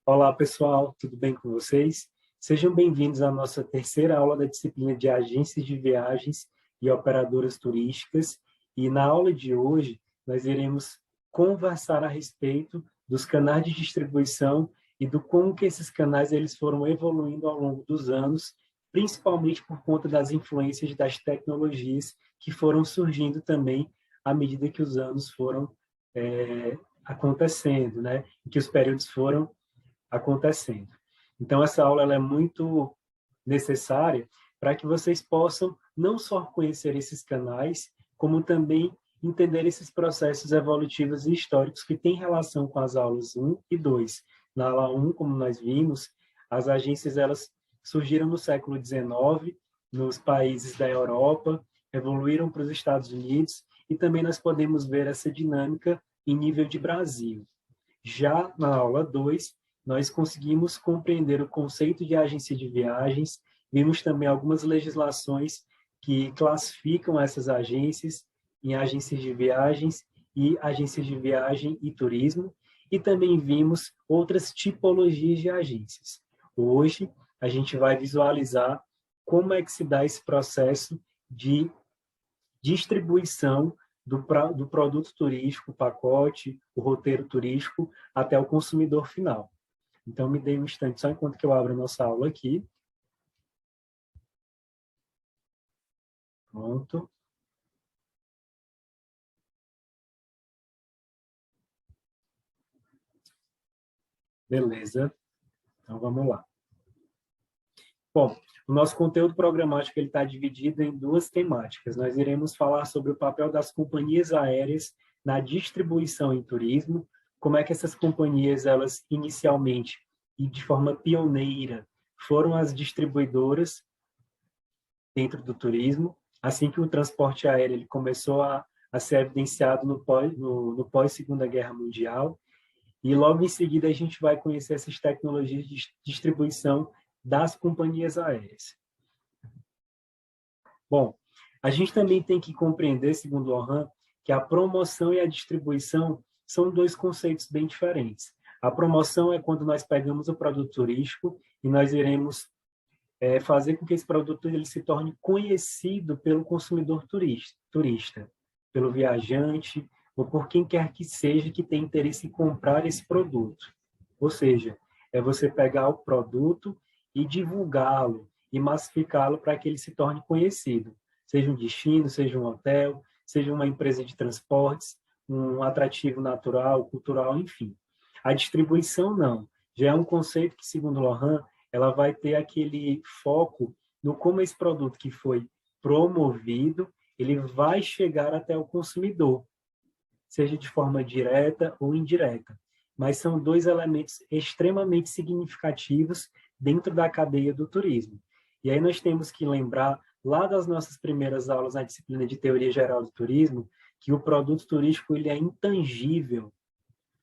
Olá, pessoal, tudo bem com vocês? Sejam bem-vindos à nossa terceira aula da disciplina de Agências de Viagens e Operadoras Turísticas. E na aula de hoje, nós iremos conversar a respeito dos canais de distribuição e do como que esses canais eles foram evoluindo ao longo dos anos, principalmente por conta das influências das tecnologias que foram surgindo também à medida que os anos foram acontecendo, né? E que os períodos foram acontecendo. Então, essa aula ela é muito necessária para que vocês possam não só conhecer esses canais, como também entender esses processos evolutivos e históricos que têm relação com as aulas 1 e 2. Na aula 1, como nós vimos, as agências elas surgiram no século XIX, nos países da Europa, evoluíram para os Estados Unidos, e também nós podemos ver essa dinâmica em nível de Brasil. Já na aula 2, nós conseguimos compreender o conceito de agência de viagens, vimos também algumas legislações que classificam essas agências em agências de viagens e agências de viagem e turismo, e também vimos outras tipologias de agências. Hoje, a gente vai visualizar como é que se dá esse processo de distribuição do produto turístico, o pacote, o roteiro turístico, até o consumidor final. Então, me dê um instante só enquanto que eu abro a nossa aula aqui. Pronto. Beleza. Então, vamos lá. Bom, o nosso conteúdo programático está dividido em duas temáticas. Nós iremos falar sobre o papel das companhias aéreas na distribuição em turismo, como é que essas companhias, elas inicialmente e de forma pioneira, foram as distribuidoras dentro do turismo, assim que o transporte aéreo ele começou a ser evidenciado no pós-Segunda Guerra Mundial, e logo em seguida a gente vai conhecer essas tecnologias de distribuição das companhias aéreas. Bom, a gente também tem que compreender, segundo Lohan, que a promoção e a distribuição são dois conceitos bem diferentes. A promoção é quando nós pegamos o produto turístico e nós iremos fazer com que esse produto ele se torne conhecido pelo consumidor turista, pelo viajante, ou por quem quer que seja que tenha interesse em comprar esse produto. Ou seja, é você pegar o produto e divulgá-lo, e massificá-lo para que ele se torne conhecido. Seja um destino, seja um hotel, seja uma empresa de transportes, um atrativo natural, cultural, enfim. A distribuição, não. Já é um conceito que, segundo Lohan, ela vai ter aquele foco no como esse produto que foi promovido, ele vai chegar até o consumidor, seja de forma direta ou indireta. Mas são dois elementos extremamente significativos dentro da cadeia do turismo. E aí nós temos que lembrar, lá das nossas primeiras aulas na disciplina de Teoria Geral do Turismo, que o produto turístico ele é intangível,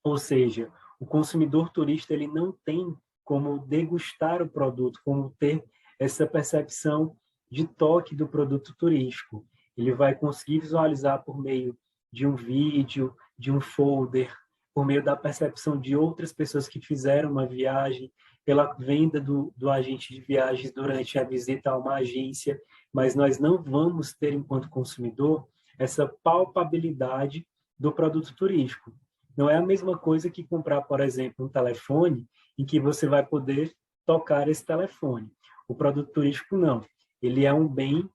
ou seja, o consumidor turista ele não tem como degustar o produto, como ter essa percepção de toque do produto turístico. Ele vai conseguir visualizar por meio de um vídeo, de um folder, por meio da percepção de outras pessoas que fizeram uma viagem, pela venda do agente de viagens durante a visita a uma agência, mas nós não vamos ter, enquanto consumidor, essa palpabilidade do produto turístico. Não é a mesma coisa que comprar, por exemplo, um telefone em que você vai poder tocar esse telefone. O produto turístico não. Ele é um bem,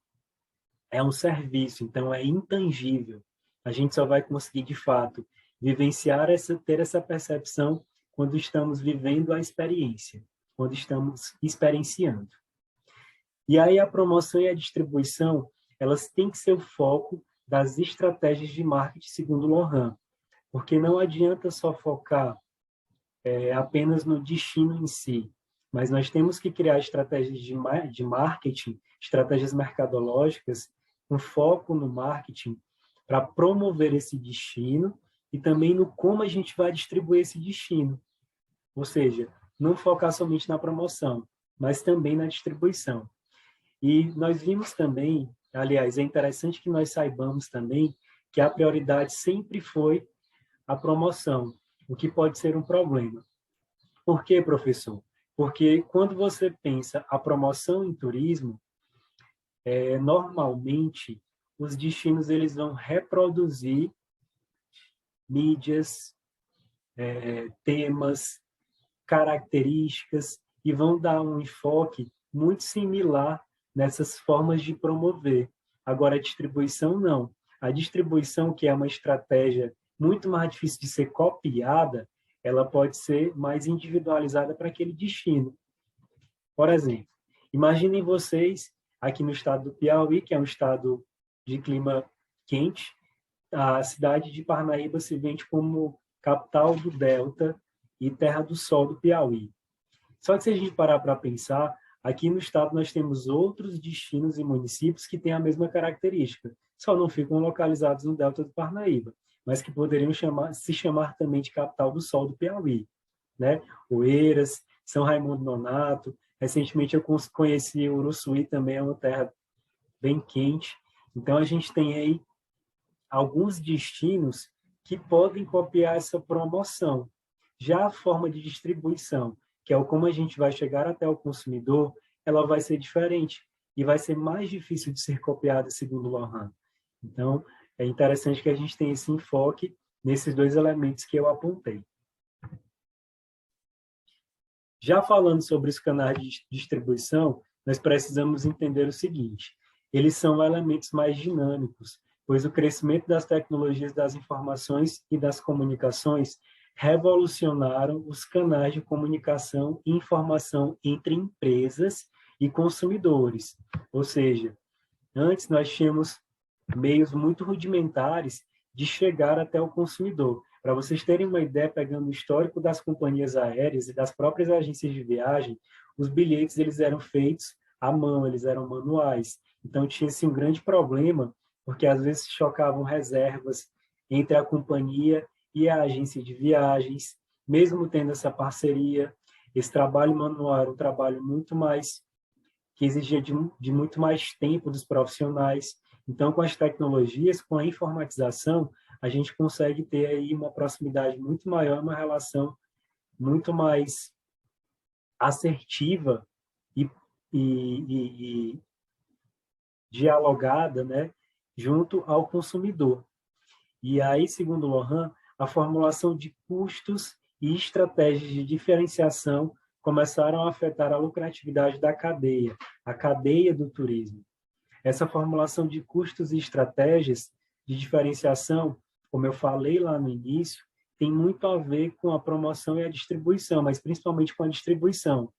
é um serviço, então é intangível. A gente só vai conseguir, de fato, vivenciar ter essa percepção quando estamos vivendo a experiência, quando estamos experienciando. E aí a promoção e a distribuição, elas têm que ser o foco das estratégias de marketing, segundo Lohan, porque não adianta só focar apenas no destino em si, mas nós temos que criar estratégias de marketing, estratégias mercadológicas, com foco no marketing para promover esse destino e também no como a gente vai distribuir esse destino. Ou seja, não focar somente na promoção, mas também na distribuição. E nós vimos também, aliás, é interessante que nós saibamos também que a prioridade sempre foi a promoção, o que pode ser um problema. Por quê, professor? Porque quando você pensa a promoção em turismo, normalmente os destinos eles vão reproduzir mídias, temas, características e vão dar um enfoque muito similar nessas formas de promover. Agora, a distribuição, não. A distribuição, que é uma estratégia muito mais difícil de ser copiada, ela pode ser mais individualizada para aquele destino. Por exemplo, imaginem vocês aqui no estado do Piauí, que é um estado de clima quente, a cidade de Parnaíba se vende como capital do Delta e terra do sol do Piauí. Só que se a gente parar para pensar, aqui no estado nós temos outros destinos e municípios que têm a mesma característica, só não ficam localizados no Delta do Parnaíba, mas que poderiam se chamar também de capital do sol do Piauí, né? Oeiras, São Raimundo Nonato, recentemente eu conheci Uruçuí, também é uma terra bem quente. Então a gente tem aí alguns destinos que podem copiar essa promoção. Já a forma de distribuição, que é o como a gente vai chegar até o consumidor, ela vai ser diferente e vai ser mais difícil de ser copiada, segundo Lohan. Então, é interessante que a gente tenha esse enfoque nesses dois elementos que eu apontei. Já falando sobre os canais de distribuição, nós precisamos entender o seguinte: eles são elementos mais dinâmicos, pois o crescimento das tecnologias das informações e das comunicações revolucionaram os canais de comunicação e informação entre empresas e consumidores. Ou seja, antes nós tínhamos meios muito rudimentares de chegar até o consumidor. Para vocês terem uma ideia, pegando o histórico das companhias aéreas e das próprias agências de viagem, os bilhetes eles eram feitos à mão, eles eram manuais. Então tinha-se um grande problema, porque às vezes chocavam reservas entre a companhia e a agência de viagens, mesmo tendo essa parceria. Esse trabalho manual era um trabalho muito mais que exigia de muito mais tempo dos profissionais. Então, com as tecnologias, com a informatização, a gente consegue ter aí uma proximidade muito maior, uma relação muito mais assertiva e dialogada, né, junto ao consumidor. E aí, segundo Lohan, a formulação de custos e estratégias de diferenciação começaram a afetar a lucratividade da cadeia, a cadeia do turismo. Essa formulação de custos e estratégias de diferenciação, como eu falei lá no início, tem muito a ver com a promoção e a distribuição, mas principalmente com a distribuição.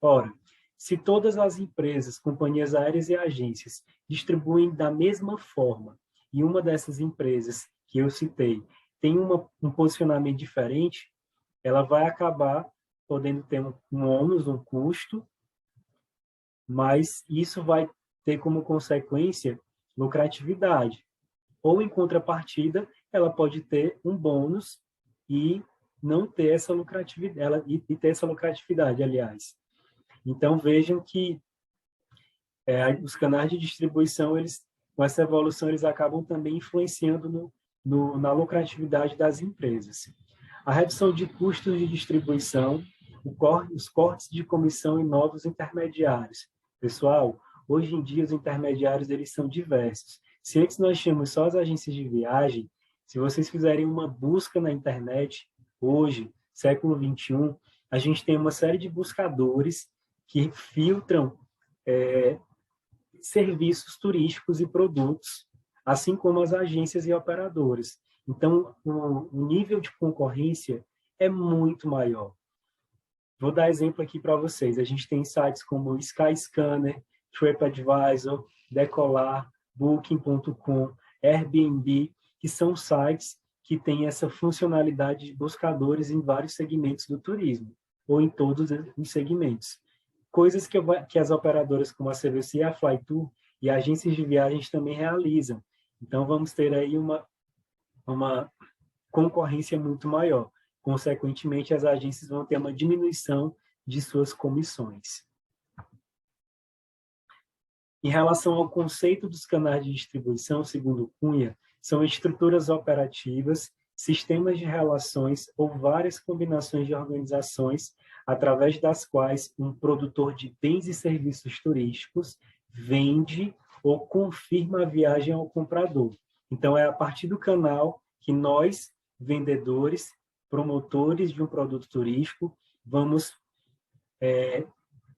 Ora, se todas as empresas, companhias aéreas e agências distribuem da mesma forma, e uma dessas empresas que eu citei tem um posicionamento diferente, ela vai acabar podendo ter um ônus, um custo, mas isso vai ter como consequência lucratividade. Ou, em contrapartida, ela pode ter um bônus e não ter essa lucratividade, e ter essa lucratividade, aliás. Então, vejam que os canais de distribuição, com essa evolução, eles acabam também influenciando na lucratividade das empresas. A redução de custos de distribuição, os cortes de comissão e novos intermediários. Pessoal, hoje em dia os intermediários eles são diversos. Se antes nós tínhamos só as agências de viagem, se vocês fizerem uma busca na internet, hoje, século XXI, a gente tem uma série de buscadores que filtram serviços turísticos e produtos, assim como as agências e operadoras. Então, o nível de concorrência é muito maior. Vou dar exemplo aqui para vocês. A gente tem sites como Skyscanner, TripAdvisor, Decolar, Booking.com, Airbnb, que são sites que têm essa funcionalidade de buscadores em vários segmentos do turismo, ou em todos os segmentos. Coisas que as operadoras como a CVC, a Flytour e agências de viagens também realizam. Então, vamos ter aí uma concorrência muito maior. Consequentemente, as agências vão ter uma diminuição de suas comissões. Em relação ao conceito dos canais de distribuição, segundo Cunha, são estruturas operativas sistemas de relações ou várias combinações de organizações através das quais um produtor de bens e serviços turísticos vende ou confirma a viagem ao comprador. Então, é a partir do canal que nós, vendedores, promotores de um produto turístico, vamos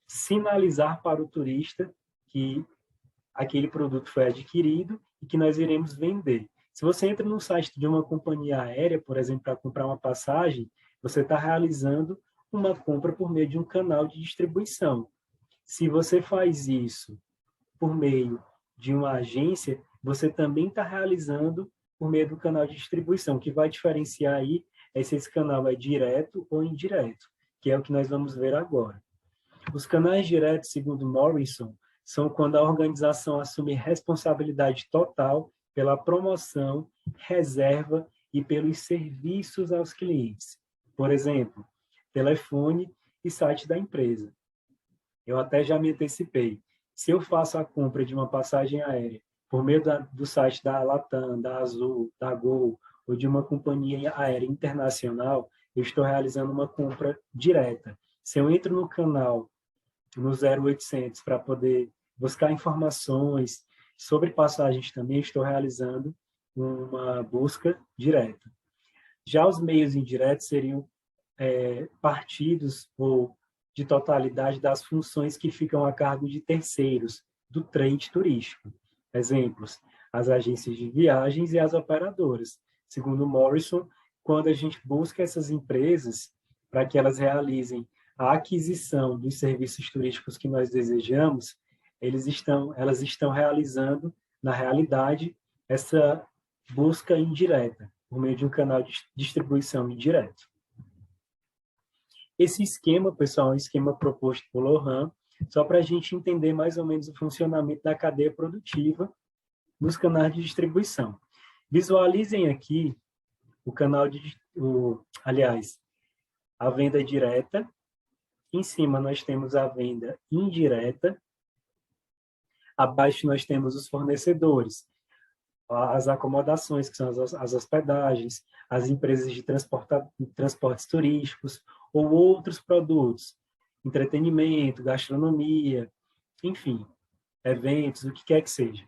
sinalizar para o turista que aquele produto foi adquirido e que nós iremos vender. Se você entra no site de uma companhia aérea, por exemplo, para comprar uma passagem, você está realizando uma compra por meio de um canal de distribuição. Se você faz isso por meio de uma agência, você também está realizando por meio do canal de distribuição. O que vai diferenciar aí é se esse canal é direto ou indireto, que é o que nós vamos ver agora. Os canais diretos, segundo Morrison, são quando a organização assume responsabilidade total pela promoção, reserva e pelos serviços aos clientes. Por exemplo, telefone e site da empresa. Eu até já me antecipei. Se eu faço a compra de uma passagem aérea por meio do site da Latam, da Azul, da Gol ou de uma companhia aérea internacional, eu estou realizando uma compra direta. Se eu entro no canal, no 0800, para poder buscar informações sobre passagens também, estou realizando uma busca direta. Já os meios indiretos seriam partidos ou de totalidade das funções que ficam a cargo de terceiros do trade turístico. Exemplos, as agências de viagens e as operadoras. Segundo Morrison, quando a gente busca essas empresas para que elas realizem a aquisição dos serviços turísticos que nós desejamos, elas estão realizando, na realidade, essa busca indireta, por meio de um canal de distribuição indireto. Esse esquema, pessoal, é um esquema proposto por Lohan, só para a gente entender mais ou menos o funcionamento da cadeia produtiva nos canais de distribuição. Visualizem aqui o canal a venda direta. Em cima nós temos a venda indireta. Abaixo nós temos os fornecedores, as acomodações, que são as hospedagens, as empresas de transportes turísticos ou outros produtos, entretenimento, gastronomia, enfim, eventos, o que quer que seja.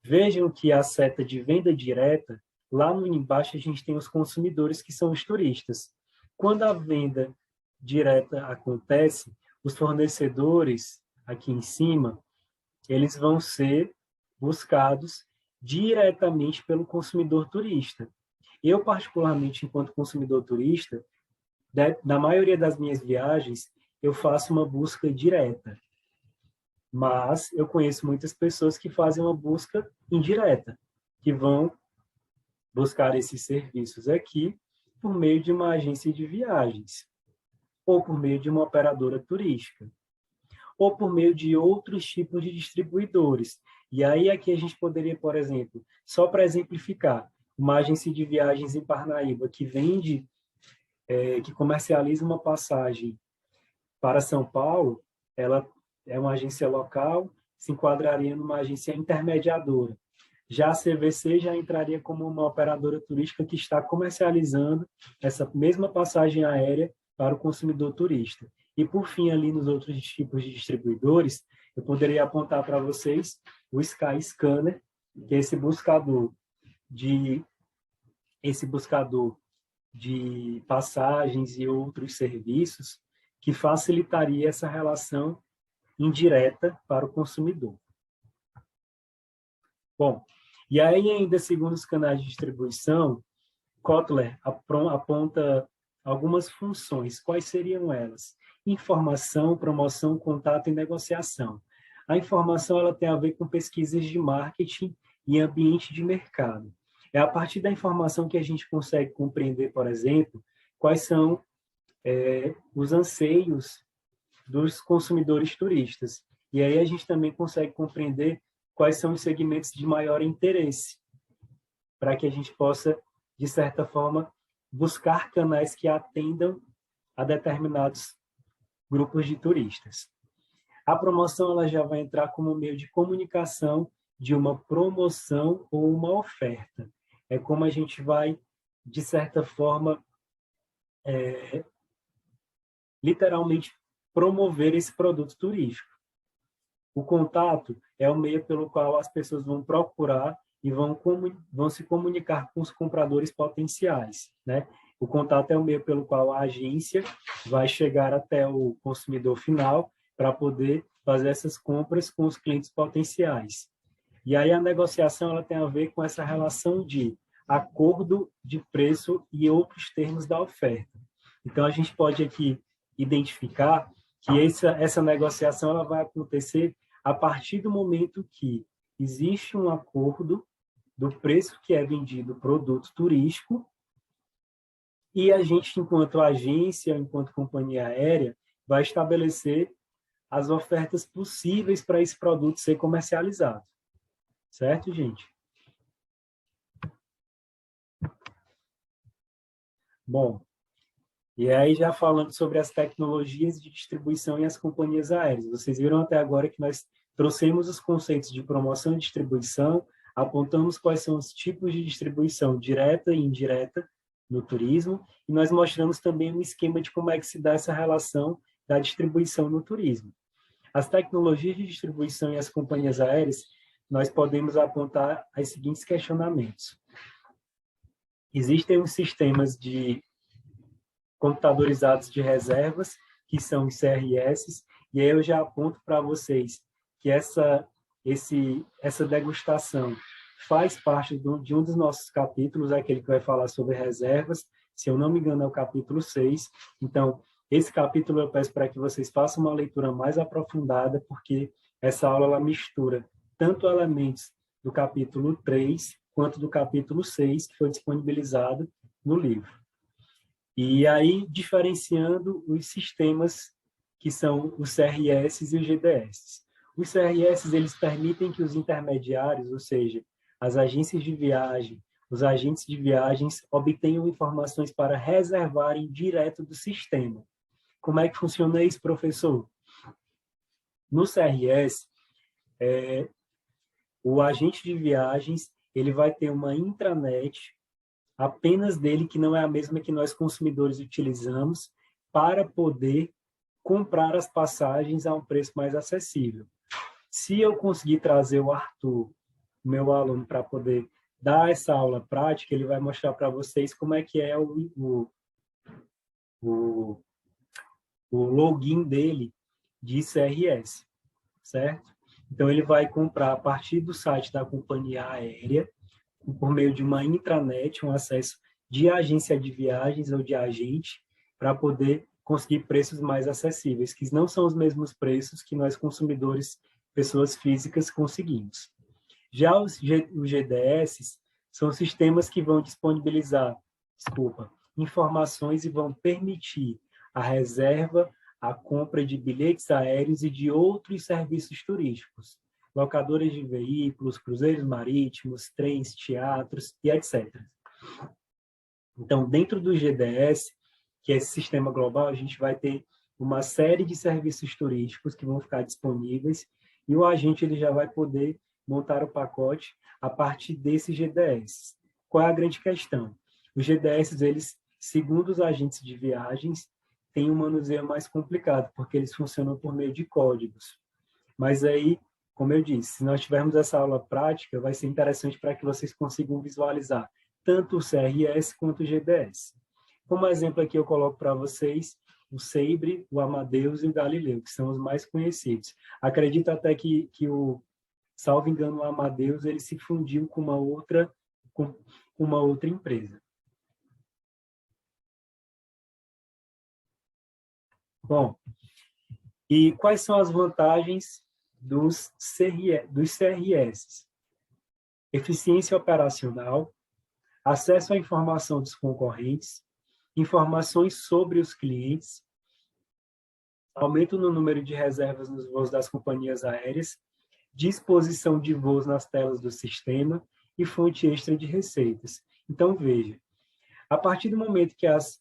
Vejam que a seta de venda direta, lá no embaixo a gente tem os consumidores, que são os turistas. Quando a venda direta acontece, os fornecedores, aqui em cima, eles vão ser buscados diretamente pelo consumidor turista. Eu, particularmente, enquanto consumidor turista, na maioria das minhas viagens, eu faço uma busca direta. Mas eu conheço muitas pessoas que fazem uma busca indireta, que vão buscar esses serviços aqui por meio de uma agência de viagens, ou por meio de uma operadora turística, ou por meio de outros tipos de distribuidores. E aí aqui a gente poderia, por exemplo, só para exemplificar, uma agência de viagens em Parnaíba que vende, que comercializa uma passagem para São Paulo, ela é uma agência local, se enquadraria numa agência intermediadora. Já a CVC já entraria como uma operadora turística que está comercializando essa mesma passagem aérea para o consumidor turista. E, por fim, ali nos outros tipos de distribuidores, eu poderia apontar para vocês o Sky Scanner, que é esse buscador de passagens e outros serviços que facilitaria essa relação indireta para o consumidor. Bom, e aí ainda segundo os canais de distribuição, Kotler aponta algumas funções. Quais seriam elas? Informação, promoção, contato e negociação. A informação ela tem a ver com pesquisas de marketing e ambiente de mercado. É a partir da informação que a gente consegue compreender, por exemplo, quais são os anseios dos consumidores turistas. E aí a gente também consegue compreender quais são os segmentos de maior interesse, para que a gente possa, de certa forma, buscar canais que atendam a determinados grupos de turistas. A promoção ela já vai entrar como meio de comunicação de uma promoção ou uma oferta. É como a gente vai de certa forma, literalmente promover esse produto turístico. O contato é o meio pelo qual as pessoas vão procurar e vão se comunicar com os compradores potenciais, né? O contato é o meio pelo qual a agência vai chegar até o consumidor final para poder fazer essas compras com os clientes potenciais. E aí a negociação ela tem a ver com essa relação de acordo de preço e outros termos da oferta. Então, a gente pode aqui identificar que essa negociação ela vai acontecer a partir do momento que existe um acordo do preço que é vendido o produto turístico e a gente, enquanto agência, enquanto companhia aérea, vai estabelecer as ofertas possíveis para esse produto ser comercializado. Certo, gente? Bom, e aí já falando sobre as tecnologias de distribuição e as companhias aéreas. Vocês viram até agora que nós trouxemos os conceitos de promoção e distribuição, apontamos quais são os tipos de distribuição direta e indireta no turismo, e nós mostramos também um esquema de como é que se dá essa relação da distribuição no turismo. As tecnologias de distribuição e as companhias aéreas, nós podemos apontar os seguintes questionamentos. Existem os sistemas de computadorizados de reservas, que são os CRS, e aí eu já aponto para vocês que essa degustação faz parte de um dos nossos capítulos, aquele que vai falar sobre reservas, se eu não me engano é o capítulo 6. Então, esse capítulo eu peço para que vocês façam uma leitura mais aprofundada, porque essa aula ela mistura tanto elementos do capítulo 3 quanto do capítulo 6, que foi disponibilizado no livro. E aí, diferenciando os sistemas que são os CRS e os GDS. Os CRS, eles permitem que os intermediários, ou seja, as agências de viagem, os agentes de viagens, obtenham informações para reservarem direto do sistema. Como é que funciona isso, professor? No CRS, o agente de viagens ele vai ter uma intranet apenas dele, que não é a mesma que nós consumidores utilizamos, para poder comprar as passagens a um preço mais acessível. Se eu conseguir trazer o Arthur, meu aluno, para poder dar essa aula prática, ele vai mostrar para vocês como é que é o login dele de CRS, certo? Então, ele vai comprar a partir do site da companhia aérea, por meio de uma intranet, um acesso de agência de viagens ou de agente, para poder conseguir preços mais acessíveis, que não são os mesmos preços que nós consumidores, pessoas físicas, conseguimos. Já os GDS são sistemas que vão disponibilizar, informações e vão permitir a reserva, a compra de bilhetes aéreos e de outros serviços turísticos, locadoras de veículos, cruzeiros marítimos, trens, teatros e etc. Então, dentro do GDS, que é esse sistema global, a gente vai ter uma série de serviços turísticos que vão ficar disponíveis e o agente ele já vai poder montar o pacote a partir desses GDS. Qual é a grande questão? Os GDS, eles, segundo os agentes de viagens, têm um manuseio mais complicado, porque eles funcionam por meio de códigos. Mas aí, como eu disse, se nós tivermos essa aula prática, vai ser interessante para que vocês consigam visualizar tanto o CRS quanto o GDS. Como exemplo aqui eu coloco para vocês o Sabre, o Amadeus e o Galileu, que são os mais conhecidos. Acredito até que salvo engano, o Amadeus ele se fundiu com uma outra empresa. Bom, e quais são as vantagens dos CRS? Eficiência operacional, acesso à informação dos concorrentes, informações sobre os clientes, aumento no número de reservas nos voos das companhias aéreas, disposição de voos nas telas do sistema e fonte extra de receitas. Então, veja, a partir do momento que as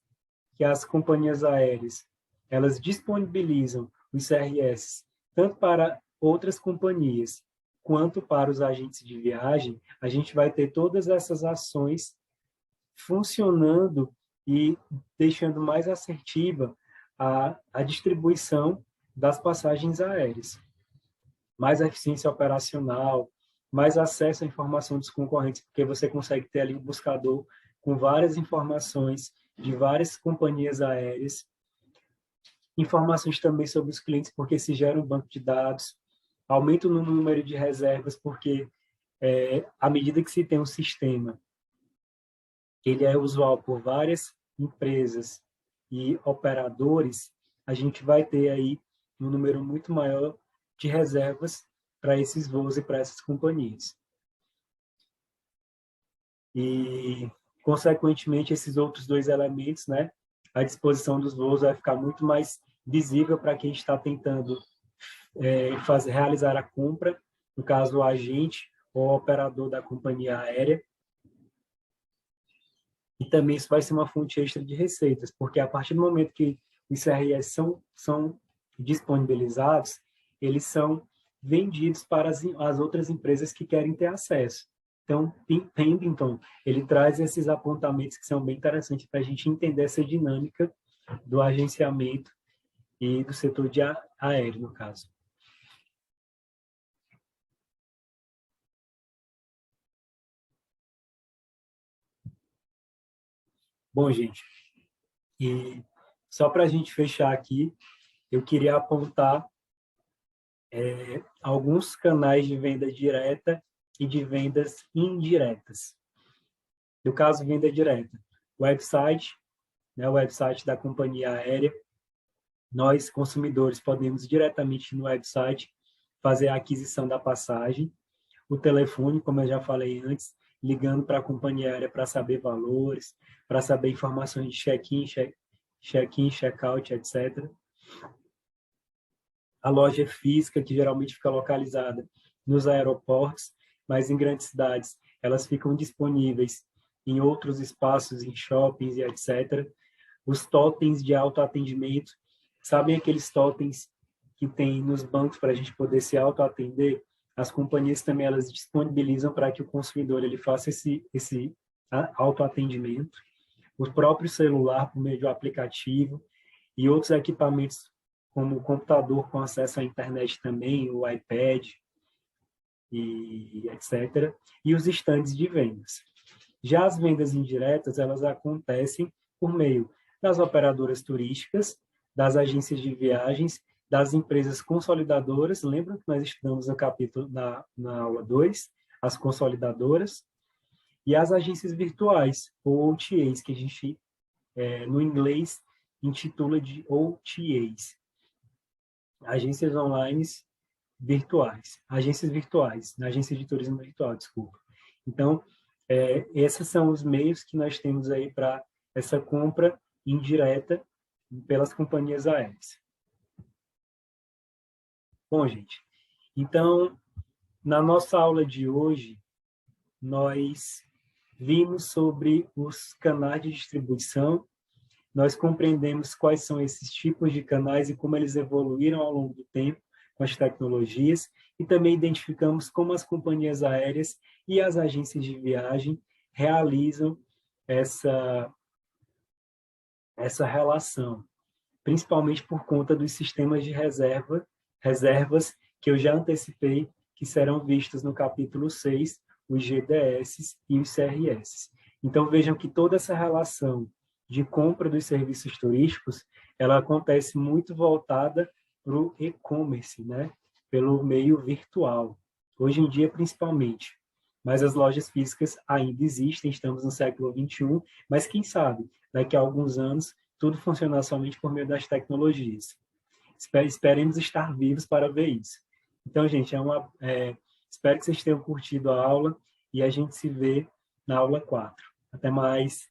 companhias aéreas elas disponibilizam os CRS tanto para outras companhias quanto para os agentes de viagem, a gente vai ter todas essas ações funcionando e deixando mais assertiva a distribuição das passagens aéreas. Mais eficiência operacional, mais acesso à informação dos concorrentes, porque você consegue ter ali um buscador com várias informações de várias companhias aéreas, informações também sobre os clientes, porque se gera um banco de dados, aumento no número de reservas, porque à medida que se tem um sistema, ele é usual por várias empresas e operadores, a gente vai ter aí um número muito maior de reservas para esses voos e para essas companhias. E, consequentemente, esses outros dois elementos, né, a disposição dos voos vai ficar muito mais visível para quem está tentando realizar a compra, no caso, o agente ou o operador da companhia aérea. E também isso vai ser uma fonte extra de receitas, porque a partir do momento que os CRS são disponibilizados, eles são vendidos para as outras empresas que querem ter acesso. Então, Pendleton, ele traz esses apontamentos que são bem interessantes para a gente entender essa dinâmica do agenciamento e do setor de aéreo, no caso. Bom, gente, e só para a gente fechar aqui, eu queria apontar alguns canais de venda direta e de vendas indiretas. No caso, venda direta, website, né, o website da companhia aérea, nós, consumidores, podemos diretamente no website fazer a aquisição da passagem, o telefone, como eu já falei antes, ligando para a companhia aérea para saber valores, para saber informações de check-in, check-out, etc. A loja física, que geralmente fica localizada nos aeroportos, mas em grandes cidades elas ficam disponíveis em outros espaços, em shoppings e etc. Os totens de autoatendimento, sabem aqueles totens que tem nos bancos para a gente poder se autoatender? As companhias também elas disponibilizam para que o consumidor ele faça esse autoatendimento. O próprio celular, por meio de um aplicativo, e outros equipamentos como o computador com acesso à internet também, o iPad, e etc. E os estandes de vendas. Já as vendas indiretas, elas acontecem por meio das operadoras turísticas, das agências de viagens, das empresas consolidadoras. Lembra que nós estudamos no capítulo, na aula 2, as consolidadoras, e as agências virtuais, ou OTAs, que a gente, no inglês, intitula de OTAs. Agências online virtuais, agências de turismo virtual, desculpa. Então, esses são os meios que nós temos aí para essa compra indireta pelas companhias aéreas. Bom, gente, então, na nossa aula de hoje, nós vimos sobre os canais de distribuição, nós compreendemos quais são esses tipos de canais e como eles evoluíram ao longo do tempo com as tecnologias, e também identificamos como as companhias aéreas e as agências de viagem realizam essa relação, principalmente por conta dos sistemas de reservas que eu já antecipei, que serão vistos no capítulo 6, os GDS e os CRS. Então, vejam que toda essa relação de compra dos serviços turísticos, ela acontece muito voltada para o e-commerce, né? Pelo meio virtual. Hoje em dia, principalmente. Mas as lojas físicas ainda existem, estamos no século XXI, mas quem sabe, daqui a alguns anos, tudo funcionar somente por meio das tecnologias. Esperemos estar vivos para ver isso. Então, gente, espero que vocês tenham curtido a aula e a gente se vê na aula 4. Até mais!